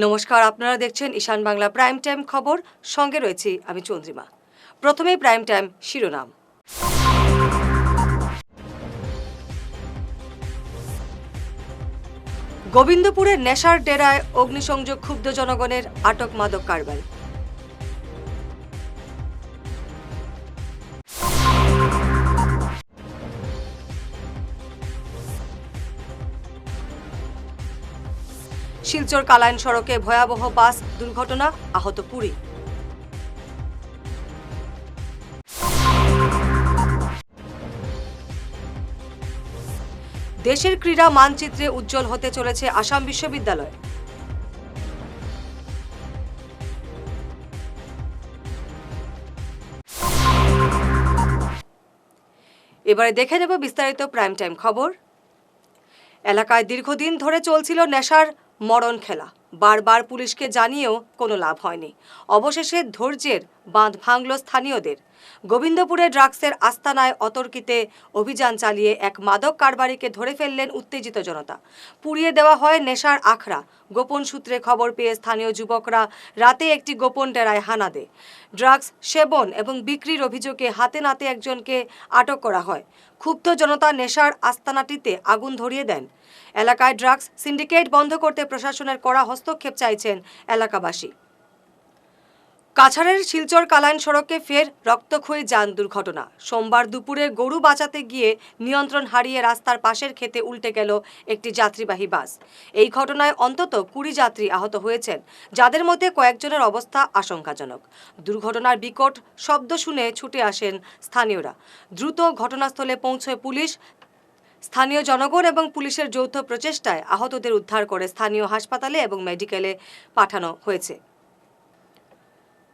নমস্কার, আপনারা দেখছেন ঈশান বাংলা প্রাইম টাইম খবর। সঙ্গে রয়েছি আমি চন্দ্রিমা। প্রথমেই প্রাইম টাইম শিরোনাম। গোবিন্দপুরের নেশার ডেরায় অগ্নিসংযোগ, ক্ষুব্ধ জনগণের, আটক মাদক কারবারি। শিলচর কালাইন সড়কে ভয়াবহ বাস দুর্ঘটনা, আহত 20। দেশের ক্রীড়া মানচিত্রে উজ্জ্বল হতে চলেছে আসাম বিশ্ববিদ্যালয়। এবারে দেখে নেব বিস্তারিত প্রাইম টাইম খবর। এলাকায় দীর্ঘদিন ধরে চলছিল নেশার মরণ খেলা। বারবার পুলিশকে জানিয়েও কোনো লাভ হয়নি। অবশেষে ধৈর্যের বাঁধ ভাঙল স্থানীয়দের। গোবিন্দপুরে ড্রাগসের আস্তানায় অতর্কিতে অভিযান চালিয়ে এক মাদক কারবারিকে ধরে ফেললেন উত্তেজিত জনতা। পুড়িয়ে দেওয়া হয় নেশার আখড়া। গোপন সূত্রে খবর পেয়ে স্থানীয় যুবকরা রাতে একটি গোপন ডেরায় হানা দেয়। ড্রাগস সেবন এবং বিক্রির অভিযোগে হাতে নাতে একজনকে আটক করা হয়। ক্ষুব্ধ জনতা নেশার আস্তানাটিতে আগুন ধরিয়ে দেন। এলাকায় ড্রাগস সিন্ডিকেট বন্ধ করতে প্রশাসনের কড়া হস্তক্ষেপ চাইছেন এলাকাবাসী। কাছাড়ের শিলচর কালাইন সড়কে ফের রক্তক্ষয়ী যান দুর্ঘটনা। সোমবার দুপুরে গরু বাঁচাতে গিয়ে নিয়ন্ত্রণ হারিয়ে রাস্তার পাশের খেতে উল্টে গেল একটি যাত্রীবাহী বাস। এই ঘটনায় অন্তত 20 যাত্রী আহত হয়েছেন, যাদের মধ্যে কয়েকজনের অবস্থা আশঙ্কাজনক। দুর্ঘটনার বিকট শব্দ শুনে ছুটে আসেন স্থানীয়রা। দ্রুত ঘটনাস্থলে পৌঁছয় পুলিশ। স্থানীয় জনগণ এবং পুলিশের যৌথ প্রচেষ্টায় আহতদের উদ্ধার করে স্থানীয় হাসপাতালে এবং মেডিকেলে পাঠানো হয়েছে।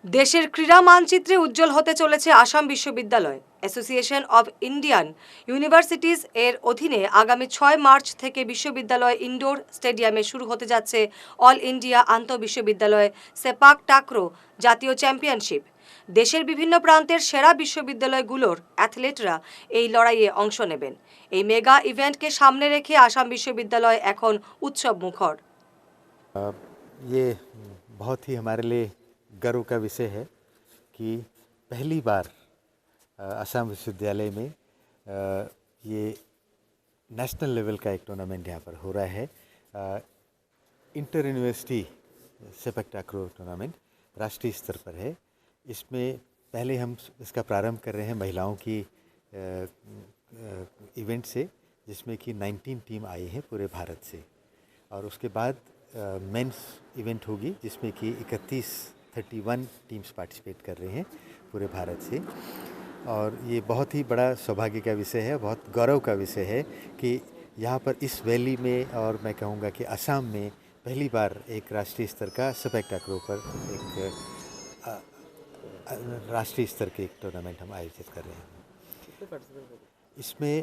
দেশের ক্রীড়া মানচিত্রে উজ্জ্বল হতে চলেছে আসাম বিশ্ববিদ্যালয়। অ্যাসোসিয়েশন অব ইন্ডিয়ান ইউনিভার্সিটিজ এর অধীনে আগামী 6 মার্চ থেকে বিশ্ববিদ্যালয় ইনডোর স্টেডিয়ামে শুরু হতে যাচ্ছে অল ইন্ডিয়া আন্তঃবিশ্ববিদ্যালয় সেপাক টাকরো জাতীয় চ্যাম্পিয়নশিপ। দেশের বিভিন্ন প্রান্তের সেরা বিশ্ববিদ্যালয়গুলোর অ্যাথলেটরা এই লড়াইয়ে অংশ নেবেন। এই মেগা ইভেন্টকে সামনে রেখে আসাম বিশ্ববিদ্যালয় এখন উৎসব মুখর। ये बहुत ही हमारे लिए गर्व का विषय है कि पहली बार असम विश्वविद्यालय में ये नेशनल लेवल का एक टूर्नामेंट यहाँ पर हो रहा है। इंटर यूनिवर्सिटी सेपक टाकरो टूर्नामेंट राष्ट्रीय स्तर पर है। इसमें पहले हम इसका प्रारंभ कर रहे हैं महिलाओं की इवेंट से, जिसमें कि 19 टीम आई हैं पूरे भारत से, और उसके बाद मेंस इवेंट होगी जिसमें कि 31 टीम्स पार्टिसिपेट कर रहे हैं पूरे भारत से। और ये बहुत ही बड़ा सौभाग्य का विषय है, बहुत गौरव का विषय है कि यहाँ पर इस वैली में, और मैं कहूँगा कि असम में पहली बार एक राष्ट्रीय स्तर का सेपक टाकरो पर एक राष्ट्रीय स्तर के एक टूर्नामेंट हम आयोजित कर रहे हैं। इसमें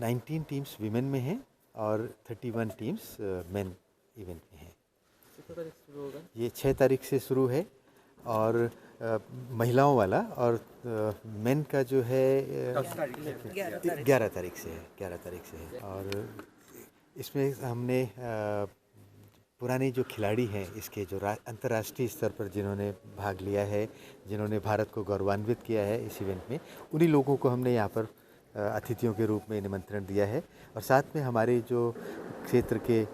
19 टीम्स विमेन में हैं और 31 टीम्स मेन इवेंट में हैं। ये 6 तारीख से शुरू है, और महिलाओं वाला और मेन का जो है 11 तारीख से है। और इसमें हमने पुराने जो खिलाड़ी हैं इसके, जो अंतर्राष्ट्रीय स्तर पर जिन्होंने भाग लिया है, जिन्होंने भारत को गौरवान्वित किया है इस इवेंट में, उन्हीं लोगों को हमने यहाँ पर अतिथियों के रूप में निमंत्रण दिया है। और साथ में हमारे जो क्षेत्र के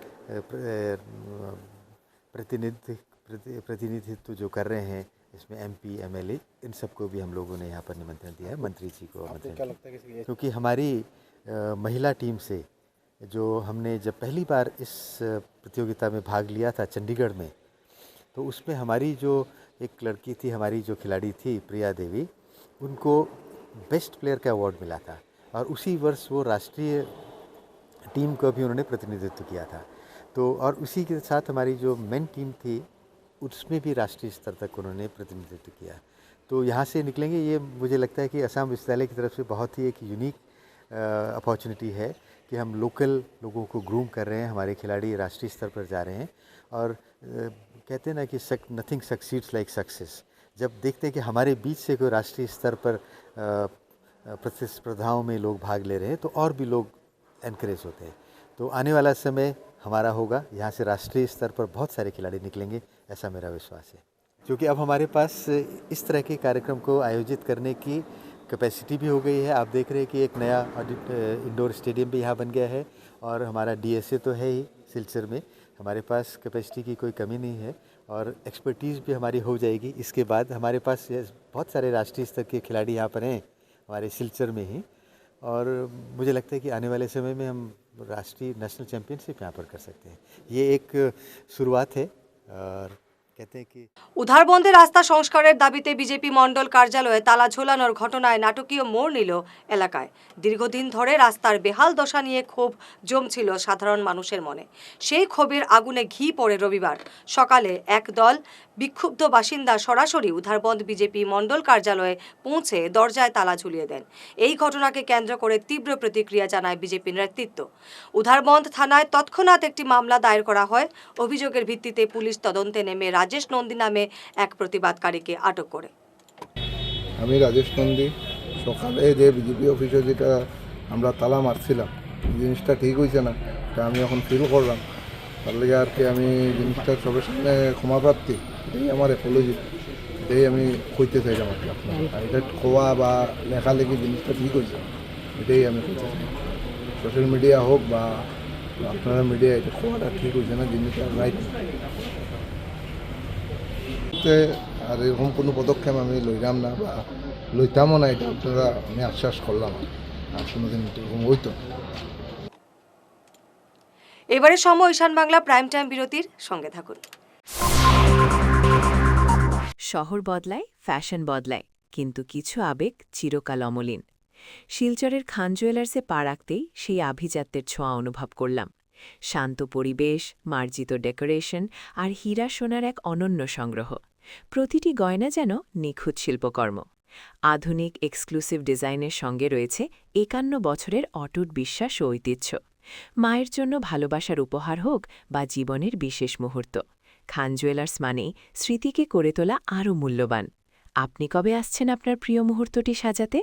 प्रतिनिधित्व जो कर रहे हैं इसमें MP MLA, इन सबको भी हम लोगों ने यहाँ पर निमंत्रण दिया है। मंत्री जी को आमंत्रण दिया, क्योंकि हमारी महिला टीम से जो हमने जब पहली बार इस प्रतियोगिता में भाग लिया था चंडीगढ़ में, तो उसमें हमारी जो एक लड़की थी, हमारी जो खिलाड़ी थी प्रिया देवी, उनको बेस्ट प्लेयर का अवार्ड मिला था, और उसी वर्ष वो राष्ट्रीय टीम को भी उन्होंने प्रतिनिधित्व किया था। तो और उसी के साथ हमारी जो मेन टीम थी उसमें भी राष्ट्रीय स्तर तक उन्होंने प्रतिनिधित्व किया। तो यहाँ से निकलेंगे, ये मुझे लगता है कि असम विश्वविद्यालय की तरफ से बहुत ही एक यूनिक अपॉर्चुनिटी है कि हम लोकल लोगों को ग्रूम कर रहे हैं, हमारे खिलाड़ी राष्ट्रीय स्तर पर जा रहे हैं। और कहते हैं ना कि नथिंग सक्सीड्स लाइक सक्सेस। जब देखते हैं कि हमारे बीच से कोई राष्ट्रीय स्तर पर प्रतिस्पर्धाओं में लोग भाग ले रहे हैं, तो और भी लोग एनकरेज होते हैं। तो आने वाला समय हमारा होगा। यहाँ से राष्ट्रीय स्तर पर बहुत सारे खिलाड़ी निकलेंगे, ऐसा मेरा विश्वास है। क्योंकि अब हमारे पास इस तरह के कार्यक्रम को आयोजित करने की कैपेसिटी भी हो गई है। आप देख रहे हैं कि एक नया इंडोर स्टेडियम भी यहाँ बन गया है और हमारा DSA तो है ही सिलचर में। हमारे पास कैपेसिटी की कोई कमी नहीं है और एक्सपर्टीज़ भी हमारी हो जाएगी। इसके बाद हमारे पास बहुत सारे राष्ट्रीय स्तर के खिलाड़ी यहाँ पर हैं हमारे सिलचर में ही, और मुझे लगता है कि आने वाले समय में हम राष्ट्रीय नेशनल चैम्पियनशिप यहाँ पर कर सकते हैं। ये एक शुरुआत है और कहते हैं कि উধারবন্দে রাস্তা সংস্কারের দাবিতে বিজেপি মণ্ডল কার্যালয়ে তালা ঝোলানোর ঘটনায় নাটকীয় মোড় নিল এলাকায়। দীর্ঘদিন ধরে রাস্তার বেহাল দশা নিয়ে ক্ষোভ জমছিল সাধারণ মানুষের মনে। সেই ক্ষোভের আগুনে ঘি পড়ে রবিবার সকালে একদল বিক্ষুব্ধ বাসিন্দা সরাসরি উধারবন্দ বিজেপি মণ্ডল কার্যালয়ে পৌঁছে দরজায় তালা ঝুলিয়ে দেন। এই ঘটনাকে কেন্দ্র করে তীব্র প্রতিক্রিয়া জানায় বিজেপি নেতৃত্ব। উধারবন্দ থানায় তৎক্ষণাৎ একটি মামলা দায়ের করা হয়। অভিযোগের ভিত্তিতে পুলিশ তদন্তে নেমে রাজেশ নন্দী নামে এক প্রতিবাদকারীকে আটক করে। আমি রাজেশ নন্দী। সকালে যে বিজেপি অফিসে যেটা আমরা তালা মারছিলাম, জিনিসটা ঠিক হয়েছে না, এটা আমি এখন ফিল করলাম। তার লেগে আর কি আমি জিনিসটা সবার সামনে ক্ষমা প্রার্থী, এটাই আমার অ্যাপোলজি, এটাই আমি কইতে চাইলাম আর কি আপনার। আর এটা খোয়া বা লেখালেখি জিনিসটা ঠিক হয়েছে, এটাই আমি কইতে চাই। সোশ্যাল মিডিয়া হোক বা আপনারা মিডিয়া, এটা খোয়াটা ঠিক হয়েছে না, জিনিসটা রাইট। আর এরকম কোনো পদক্ষেপ আমি লইলাম না বা লইতামও না, এটা আপনারা আমি আশ্বাস করলাম। আর কোনোদিন এরকম হইতো। এবারে সময় ঈশান বাংলা প্রাইম টাইম বিরতির সঙ্গে থাকুন। শহর বদলায়, ফ্যাশন বদলায়, কিন্তু কিছু আবেগ চিরকাল অমলিন। শিলচরের খান জুয়েলার্সে পা রাখতেই সেই আভিজাত্যের ছোঁয়া অনুভব করলাম। শান্ত পরিবেশ, মার্জিত ডেকোরেশন আর হীরা সোনার এক অনন্য সংগ্রহ। প্রতিটি গয়না যেন নিখুঁত শিল্পকর্ম। আধুনিক এক্সক্লুসিভ ডিজাইনের সঙ্গে রয়েছে 51 বছরের অটুট বিশ্বাস ও ঐতিহ্য। মায়ের জন্য ভালোবাসার উপহার হোক বা জীবনের বিশেষ মুহূর্ত, খান জুয়েলার্স মানেই স্মৃতিকে করে তোলা আরও মূল্যবান। আপনি কবে আসছেন আপনার প্রিয় মুহূর্তটি সাজাতে?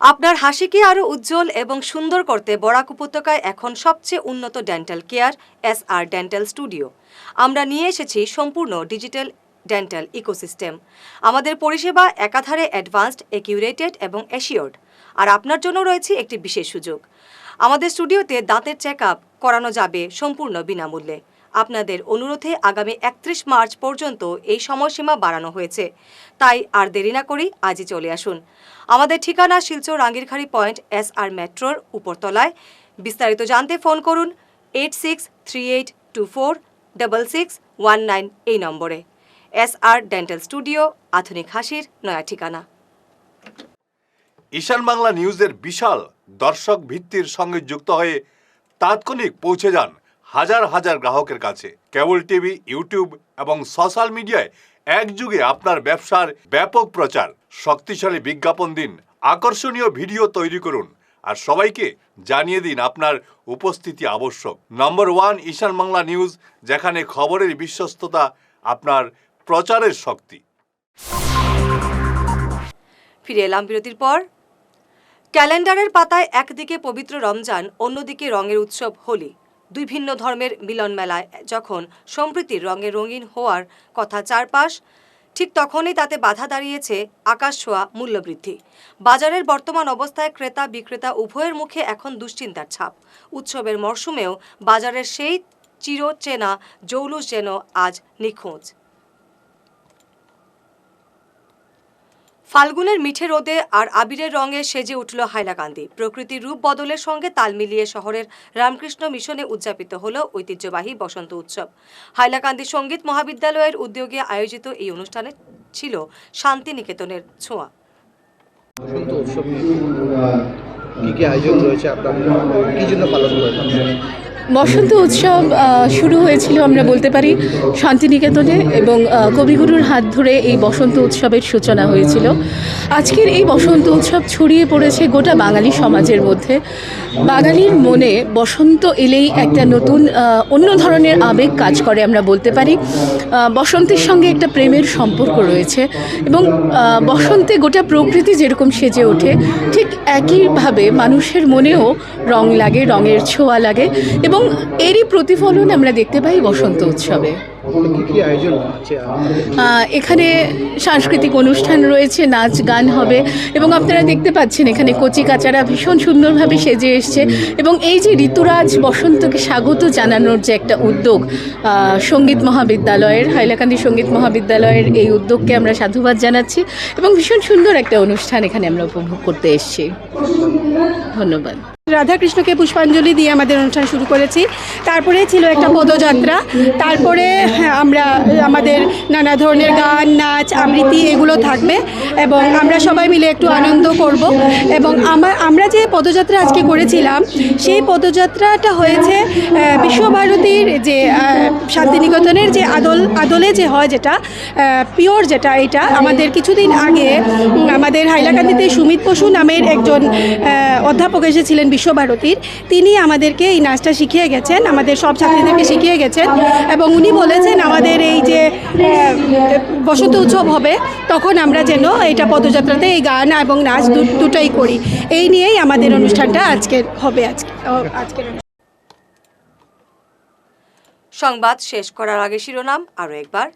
আপনার হাসিকে আরও উজ্জ্বল এবং সুন্দর করতে বরাক উপত্যকায় এখন সবচেয়ে উন্নত dental care SR dental studio. আমরা নিয়ে এসেছি সম্পূর্ণ ডিজিটাল ডেন্টাল ইকোসিস্টেম। আমাদের পরিষেবা একাধারে অ্যাডভান্সড, একিউরেটেড এবং অ্যাসিওর্ড। আর আপনার জন্য রয়েছে একটি বিশেষ সুযোগ। আমাদের স্টুডিওতে দাঁতের চেক আপ করানো যাবে সম্পূর্ণ বিনামূল্যে। আপনাদের অনুরোধে আগামী 31 মার্চ পর্যন্ত এই সময়সীমা বাড়ানো হয়েছে। তাই আর দেরি না করেই আজই চলে আসুন। আমাদের ঠিকানা শিলচর রাঙ্গিরখাড়ি পয়েন্ট SR মেট্রোর উপরতলায়। বিস্তারিত জানতে ফোন করুন 8638246619 এই নম্বরে। SR ডেন্টাল স্টুডিও, আধুনিক হাসির নয়া ঠিকানা। ঈশান বাংলা নিউজের বিশাল দর্শক ভিত্তির সঙ্গে যুক্ত হয়ে তাৎক্ষণিক পৌঁছে যান হাজার হাজার গ্রাহকের কাছে। কেবল টিভি, ইউটিউব এবং সোশ্যাল মিডিয়ায় একযুগে আপনার ব্যবসার ব্যাপক প্রচার। শক্তিশালী বিজ্ঞাপন দিন, আকর্ষণীয় ভিডিও তৈরি করুন আর সবাইকে জানিয়ে দিন আপনার উপস্থিতি আবশ্যক। নম্বর 1 ঈশান বাংলা নিউজ, যেখানে খবরের বিশ্বস্ততা আপনার প্রচারের শক্তি। ফিরে এলাম বিরতির পর। ক্যালেন্ডারের পাতায় একদিকে পবিত্র রমজান, অন্যদিকে রঙের উৎসব হোলি। দুই ভিন্ন ধর্মের মিলন মেলায় যখন সম্প্রীতির রঙে রঙিন হওয়ার কথা চারপাশ, ঠিক তখনই তাতে বাধা দাঁড়িয়েছে আকাশ ছোঁয়া মূল্যবৃদ্ধি। বাজারের বর্তমান অবস্থায় ক্রেতা বিক্রেতা উভয়ের মুখে এখন দুশ্চিন্তার ছাপ। উৎসবের মরশুমেও বাজারের সেই চিরচেনা জৌলুস যেন আজ নিখোঁজ। ফাল্গুনের মিঠে রোদে আর আবিরের রঙে সেজে উঠল হাইলাকান্দি। প্রকৃতির রূপ বদলের সঙ্গে তাল মিলিয়ে শহরের রামকৃষ্ণ মিশনে উদযাপিত হল ঐতিহ্যবাহী বসন্ত উৎসব। হাইলাকান্দি সঙ্গীত মহাবিদ্যালয়ের উদ্যোগে আয়োজিত এই অনুষ্ঠানে ছিল শান্তিনিকেতনের ছোঁয়া। বসন্ত উৎসব কি কি আয়োজন রয়েছে, আপনারা কি জন্য পালন করেন? বসন্ত উৎসব শুরু হয়েছিল আমরা বলতে পারি শান্তিনিকেতনে, এবং কবিগুরুর হাত ধরে এই বসন্ত উৎসবের সূচনা হয়েছিল। আজকের এই বসন্ত উৎসব ছড়িয়ে পড়েছে গোটা বাঙালি সমাজের মধ্যে। বাঙালির মনে বসন্ত এলেই একটা নতুন অন্য ধরনের আবেগ কাজ করে আমরা বলতে পারি। বসন্তের সঙ্গে একটা প্রেমের সম্পর্ক রয়েছে, এবং বসন্তে গোটা প্রকৃতি যেরকম সেজে ওঠে ঠিক একইভাবে মানুষের মনেও রং লাগে, রঙের ছোঁয়া লাগে। এবং এবং এরই প্রতিফলন আমরা দেখতে পাই বসন্ত উৎসবে। কি কি আয়োজন আছে? এখানে সাংস্কৃতিক অনুষ্ঠান রয়েছে, নাচ গান হবে এবং আপনারা দেখতে পাচ্ছেন এখানে কচি কাচারা ভীষণ সুন্দরভাবে সেজে এসছে এবং এই যে ঋতুরাজ বসন্তকে স্বাগত জানানোর যে একটা উদ্যোগ সঙ্গীত মহাবিদ্যালয়ের, হাইলাকান্দি সঙ্গীত মহাবিদ্যালয়ের এই উদ্যোগকে আমরা সাধুবাদ জানাচ্ছি এবং ভীষণ সুন্দর একটা অনুষ্ঠান এখানে আমরা উপভোগ করতে এসেছি। ধন্যবাদ। রাধাকৃষ্ণকে পুষ্পাঞ্জলি দিয়ে আমাদের অনুষ্ঠান শুরু করেছি, তারপরে ছিল একটা পদযাত্রা, তারপরে আমরা আমাদের নানা ধরনের গান, নাচ, আবৃত্তি এগুলো থাকবে এবং আমরা সবাই মিলে একটু আনন্দ করব। এবং আমরা যে পদযাত্রা আজকে করেছিলাম সেই পদযাত্রাটা হয়েছে বিশ্বভারতীর যে শান্তিনিকেতনের যে আদলে যে হয় যেটা পিওর, যেটা এটা আমাদের কিছুদিন আগে আমাদের হাইলাকান্দিতে সুমিত বসু নামের একজন অধ্যাপক এসেছিলেন বিশ্বভারতীর, তিনি আমাদেরকে এই নাচটা শিখিয়ে গেছেন, আমাদের সব ছাত্রীদেরকে শিখিয়ে গেছেন এবং উনি বলেছেন আমাদের এই যে বসন্ত উৎসব হবে তখন আমরা যেন এটা পদযাত্রাতে এই গান এবং নাচ দুটোই করি। এই নিয়েই আমাদের অনুষ্ঠানটা আজকে হবে। আজকের সংবাদ শেষ করার আগে শিরোনাম আরও একবার।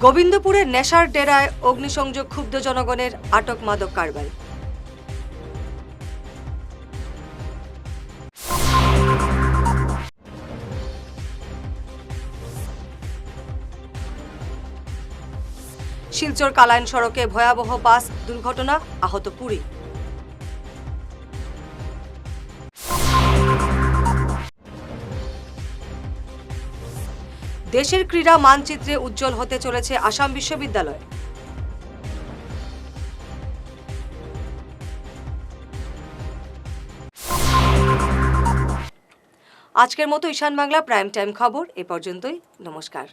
গোবিন্দপুরের নেশার ডেরায় অগ্নিসংযোগ, ক্ষুব্ধ জনগণের, আটক মাদক কারবারি। শিলচর কালাইন সড়কে ভয়াবহ বাস দুর্ঘটনা, আহত 20। দেশের ক্রীড়া মানচিত্রে উজ্জ্বল হতে চলেছে আসাম বিশ্ববিদ্যালয়। আজকের মতো ঈশান বাংলা প্রাইম টাইম খবর এ পর্যন্তই। নমস্কার।